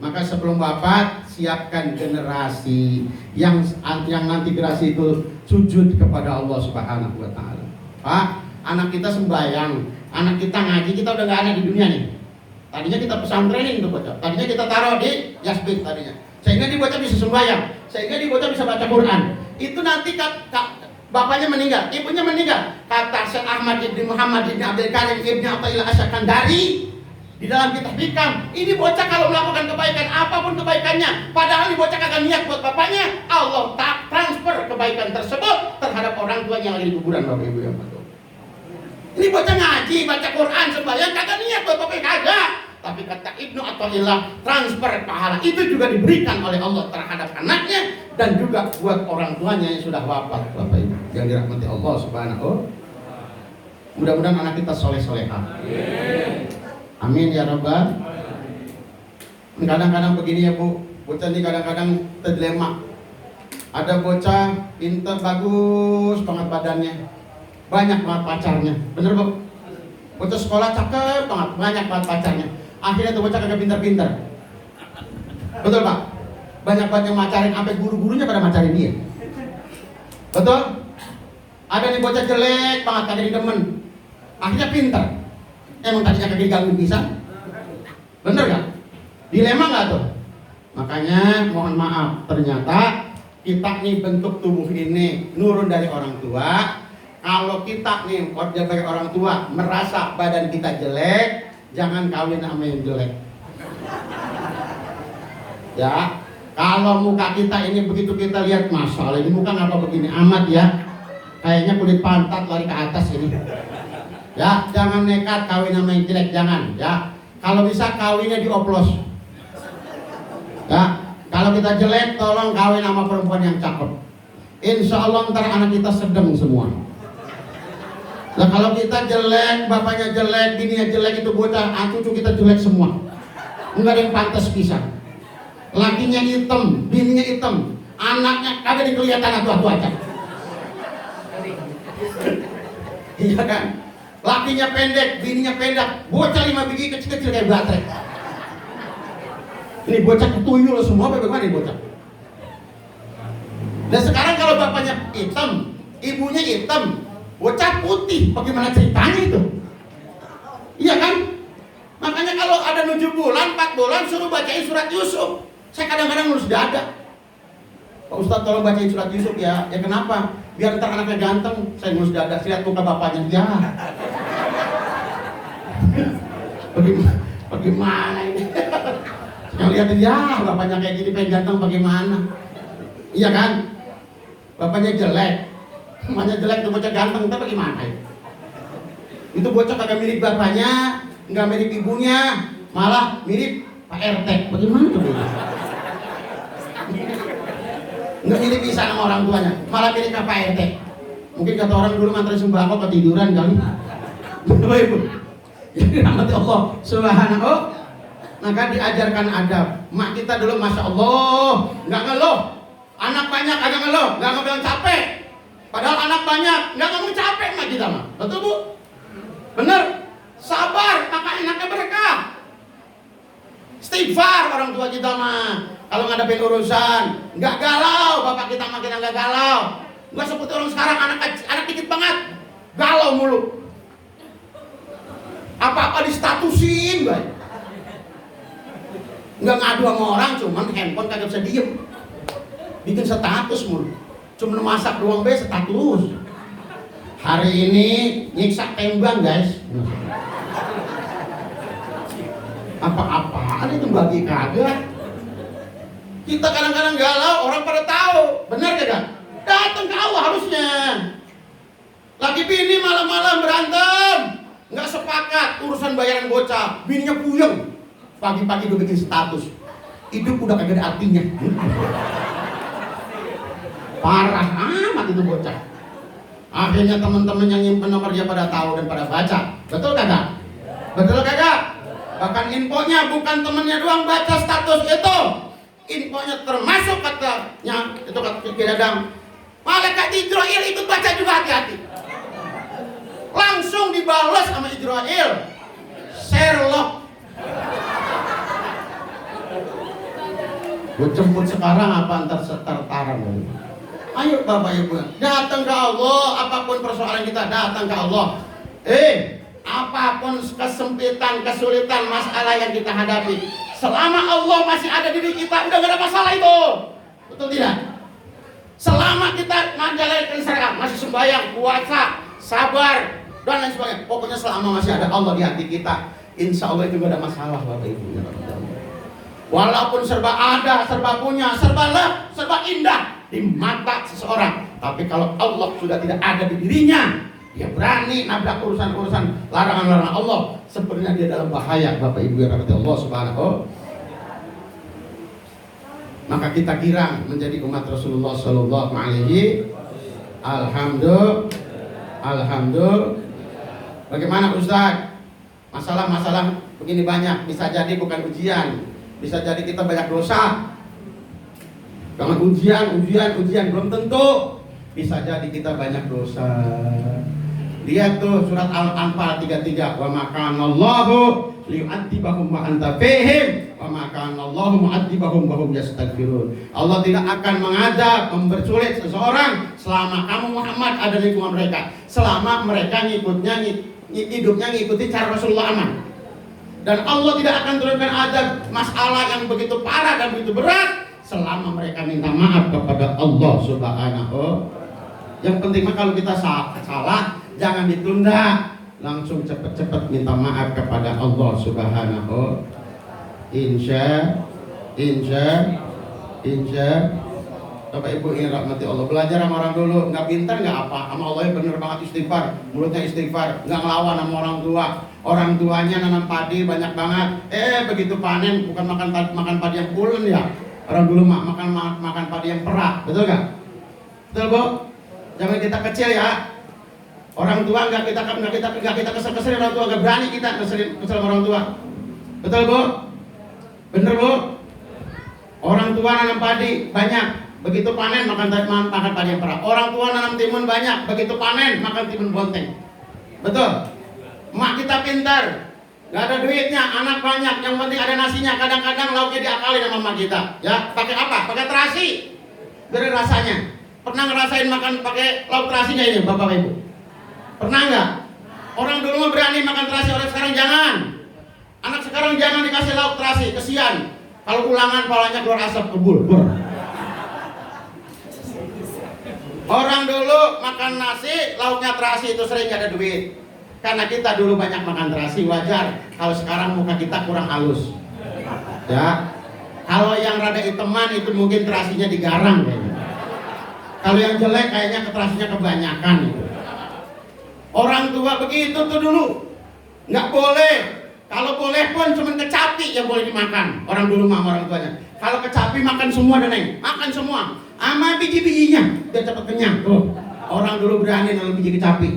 Maka sebelum wafat siapkan generasi yang nanti generasi itu sujud kepada Allah Subhanahu wa taala. Pak, anak kita sembahyang, anak kita ngaji, kita udah nggak ada di dunia nih. Tadinya kita pesantrenin tuh bocah, tadinya kita taruh di yasbik tadinya, sehingga dia bocah bisa sembahyang, sehingga dia bocah bisa baca Quran. Itu nanti bapaknya meninggal, ibunya meninggal. Kata Syekh Ahmad ibn Muhammad ibn Abdul Karim ibn Athaillah Asyakandari, Di dalam kitab hikam, ini bocah kalau melakukan kebaikan, apapun kebaikannya, padahal ini bocah kagak niat buat bapaknya, Allah tak transfer kebaikan tersebut terhadap orang tuanya yang lagi di kuburan, Bapak Ibu yang betul. Ini bocah ngaji, baca Quran, sembahyang, kagak niat buat bapaknya, kagak. Tapi kata Ibnu Athaillah, transfer pahala itu juga diberikan oleh Allah terhadap anaknya dan juga buat orang tuanya yang sudah wafat, Bapak Ibu yang dirahmati Allah Subhanahu. Mudah-mudahan anak kita soleh-solehah. Amin ya Rabbal. Kadang-kadang begini ya Bu, bocah ini kadang-kadang terdilema. Ada bocah pintar, bagus banget badannya, banyak banget pacarnya, bener Bu? Bocah sekolah cakep banget, banyak banget pacarnya. Akhirnya tuh bocah kagak pintar-pintar. Betul Pak? Banyak banget yang macarin, sampai guru-gurunya pada macarin dia. Betul? Ada nih bocah jelek banget, kagak didemen. Akhirnya pintar. Emang tadinya kagak diganggu bisa? Bener gak? Dilema gak tuh? Makanya mohon maaf, ternyata kita nih bentuk tubuh ini nurun dari orang tua. Kalau kita nih sebagai orang tua merasa badan kita jelek, jangan kawin sama yang jelek. Ya, kalau muka kita ini begitu kita lihat, masalah ini muka ngapa begini amat ya? Kayaknya kulit pantat lari ke atas ini. Ya, jangan nekat kawin sama yang jelek, jangan. Ya, kalau bisa kawinnya dioplos. Ya, kalau kita jelek, tolong kawin sama perempuan yang cakep. Insya Allah ntar anak kita sedang semua. Nah kalau kita jelek, bapaknya jelek, bininya jelek, itu bocah, cucu kita jelek semua. Enggak ada yang pantas pisah. Lakinya hitam, bininya hitam, anaknya kagak kelihatan atu-atu aja. Iya kan? Lakinya pendek, bininya pendek, bocah 5 biji kecil-kecil kayak baterai. Ini bocah ketuyul semua, bagaimana ini bocah? Dan sekarang kalau bapaknya hitam, ibunya hitam, bocah putih, bagaimana ceritanya itu? Iya kan? Makanya kalau ada 7 bulan, 4 bulan suruh bacain surat Yusuf. Saya kadang-kadang nulis dada. Pak Ustadz tolong bacain surat Yusuf ya. Ya kenapa? Biar ntar anaknya ganteng. Saya nulis dada, saya lihat muka bapaknya. Ya. Bagaimana ini? Saya lihatin ya, bapaknya kayak gini pengen ganteng bagaimana? Iya kan? Bapaknya jelek. Bapaknya jelek, itu bocah ganteng, tapi bagaimana ya? Itu bocah kagak mirip bapaknya, nggak mirip ibunya, malah mirip Pak RT. Bagaimana tuh? Nggak mirip bisa sama orang tuanya, malah mirip Pak RT. Mungkin kata orang dulu mantra sembako ketiduran kali. Bapak Ibu, jadi rahmati Allah Subhanahu. Maka diajarkan adab. Mak kita dulu masya Allah nggak ngeluh, anak banyak kagak ngeluh, nggak bilang capek. Padahal anak banyak nggak ngomong capek mak kita mah. Betul Bu? Bener. Sabar, maka enaknya berkah. Istighfar orang tua kita mah. Kalau ngadepin urusan, nggak galau. Bapak kita makin nggak galau. Nggak seperti orang sekarang, anak dikit banget, galau mulu. Apa-apa distatusin, baik. Nggak ngadu sama orang, cuman handphone kagak bisa diem. Bikin status mulu. Cuma masak doang be status. Hari ini nyiksa tembang guys. Apa-apaan itu bagi kagak. Kita kadang-kadang galau, orang pada tahu. Benar kagak? Datang ke Allah harusnya. Lagi bini malam-malam berantem, nggak sepakat urusan bayaran bocah, bininya puyeng. Pagi-pagi udah bikin status. Hidup udah kagak ada artinya. Parah amat itu bocah. Akhirnya teman-teman yang nyimpen nomor dia pada tahu dan pada baca. Betul kagak? Betul kagak? Bahkan infonya bukan temennya doang baca status itu. Infonya termasuk katanya itu kata Dadang. Malaikat Israel ikut baca juga, hati-hati. Langsung dibalas sama Israel. Sherlock. Gue jemput sekarang apa antar setartaran. Ayo Bapak Ibu, datang ke Allah. Apapun persoalan kita, datang ke Allah. Apapun kesempitan, kesulitan, masalah yang kita hadapi, selama Allah masih ada diri kita, udah gak ada masalah itu. Betul tidak? Selama kita menjalankan syariat, masih sembahyang, puasa, sabar, dan lain sebagainya. Pokoknya selama masih ada Allah di hati kita, insya Allah itu gak ada masalah Bapak Ibu. Walaupun serba ada, serba punya, serba indah di mata seseorang, tapi kalau Allah sudah tidak ada di dirinya, dia berani nabrak urusan-urusan larangan-larangan Allah, sebenarnya dia dalam bahaya Bapak Ibu yang rahmati Allah Subhanahu. Maka kita girang menjadi umat Rasulullah Sallallahu Alaihi. Alhamdulillah. Bagaimana Ustaz? Masalah-masalah begini banyak, bisa jadi bukan ujian, bisa jadi kita banyak dosa. Jangan ujian belum tentu. Bisa jadi kita banyak dosa. Lihat tuh surat Al-Anfal 33, wa makanallahu liyu'adzibahum wa anta fihim wa makanallahu mu'adzibahum wa hum yastaghfirun. Allah tidak akan mengadab, mempersulit seseorang selama kamu Muhammad ada di lingkungan mereka, selama mereka hidupnya ngikuti cara Rasulullah aman. Dan Allah tidak akan turunkan adab masalah yang begitu parah dan begitu berat selama mereka minta maaf kepada Allah Subhanahu. Yang penting mah kalau kita salah jangan ditunda, langsung cepat-cepat minta maaf kepada Allah Subhanahu. Insya Bapak Ibu yang rahmati Allah, belajar sama orang dulu, nggak pintar nggak apa, sama Allah bener banget istighfar, mulutnya istighfar, nggak ngelawan sama orang tuanya nanam padi banyak banget, begitu panen bukan makan padi yang pulen ya, orang dulu makan padi yang perak, betul nggak? Betul Bu? Jangan kita kecil ya. Orang tua nggak kita kesel orang tua, nggak berani kita kesel orang tua. Betul Bu? Bener Bu? Orang tua nanam padi banyak, begitu panen makan padi yang perak. Orang tua nanam timun banyak, begitu panen makan timun bonteng. Betul? Mak kita pintar, nggak ada duitnya, anak banyak, yang penting ada nasinya. Kadang-kadang lauknya diakalin sama mak kita. Ya, pakai apa? Pakai terasi. Biar rasanya. Pernah ngerasain makan pakai lauk terasinya ini, Bapak Ibu? Pernah nggak? Orang dulu mah berani makan terasi, orang sekarang jangan. Anak sekarang jangan dikasih lauk terasi, kesian. Kalau ulangan palanya keluar asap kebul. Orang dulu makan nasi, lauknya terasi itu sering gak ada duit. Karena kita dulu banyak makan terasi, wajar. Kalau sekarang muka kita kurang halus. Ya. Kalau yang rada hiteman itu mungkin terasinya digarang kayaknya. Kalau yang jelek kayaknya terasinya kebanyakan gitu. Orang tua begitu tuh dulu, nggak boleh. Kalau boleh pun cuma kecapi yang boleh dimakan. Orang dulu mah orang tuanya. Kalau kecapi makan semua dan makan semua, sama biji-bijinya biar cepat kenyang. Tuh, orang dulu berani nanam biji kecapi.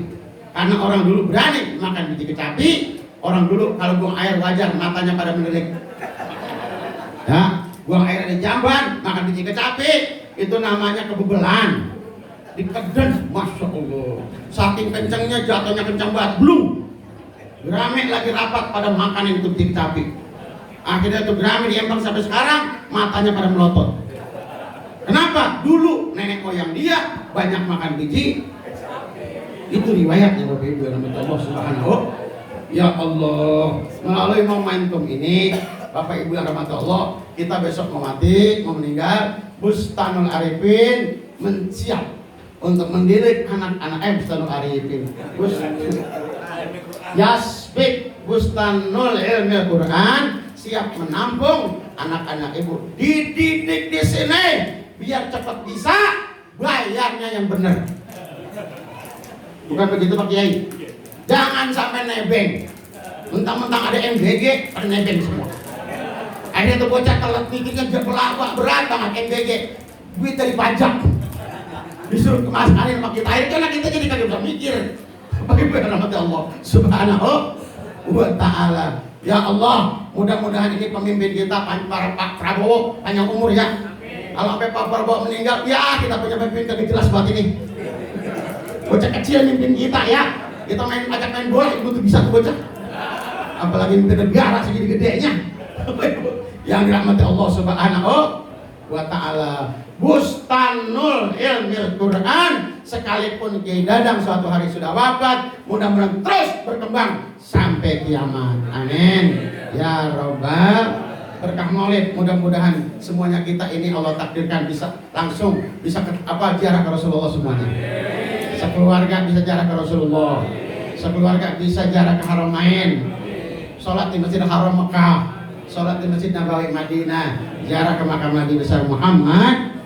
Karena orang dulu berani makan biji kecapi. Orang dulu kalau buang air wajar matanya pada melirik. Ya, buang air ada jamban, makan biji kecapi, itu namanya kebebelan. Dikeden, masya Allah, saking kencengnya jatuhnya kencang banget, belum Grame lagi rapat pada makanan itu biji kecapi. Akhirnya tuh Grame diempang sampai sekarang matanya pada melotot. Kenapa? Dulu nenek moyang dia banyak makan biji. Itu riwayatnya Bapak Ibu yang Allah Subhanahu. Ya Allah, melalui momentum ini Bapak Ibu yang rahmat Allah, kita besok mau mati, mau meninggal, Bustanul Arifin siap untuk mendidik anak-anak Bustanul Arifin. Yasbik Bustanul Ilmi Quran siap menampung anak-anak ibu, dididik di sini biar cepat bisa bayarnya yang benar. Bukan begitu Pak Kiai. Jangan sampai nebeng. Mentang-mentang ada MGG, pada nebeng semua. Akhirnya tuh bocah telat mikirnya berat banget MGG. Duit dari pajak. Disuruh kemasanin sama kita. Akhirnya kita jadi kagak bisa mikir. Bagaimana rahmat Allah Subhanahu wa ta'ala. Ya Allah, mudah-mudahan ini pemimpin kita Pak Prabowo panjang umur ya. Kalau sampai Pak Prabowo meninggal, ya kita punya pemimpin kagak jelas buat ini. Bocah kecil mimpin kita ya. Kita main bola itu bisa tuh bocah. Apalagi mimpin negara segede-gedenya. Yang dirahmati Allah Subhanahu wa ta'ala. Bustanul Ilmi Quran, sekalipun Kiai Dadang suatu hari sudah wafat, mudah-mudahan terus berkembang sampai kiamat. Amin ya robbal. Berkah maulid, mudah-mudahan semuanya kita ini Allah takdirkan bisa langsung ziarah ke Rasulullah semuanya. Sekeluarga bisa ziarah ke Rasulullah, sekeluarga bisa ziarah ke Haramain, sholat di Masjid Haram Mekah, sholat di Masjid Nabawi Madinah, ziarah ke makam Nabi besar Muhammad.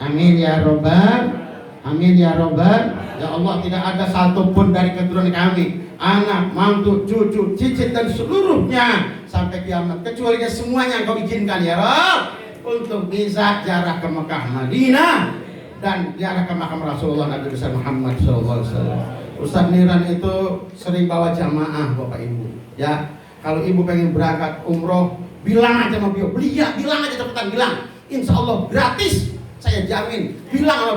Amin ya robbal, amin ya robbal. Ya Allah, tidak ada satupun dari keturunan kami, anak, mantu, cucu, cicit dan seluruhnya sampai kiamat, kecuali semuanya Engkau izinkan ya Rabb, untuk bisa ziarah ke Mekah Madinah dan ziarah ke makam Rasulullah Nabi besar Muhammad SAW. Ustaz Niran itu sering bawa jamaah Bapak Ibu. Ya, kalau ibu pengen berangkat umroh, bilang aja sama beliau, bilang aja cepetan bilang, insya Allah gratis, saya jamin. Bilang sama beliau.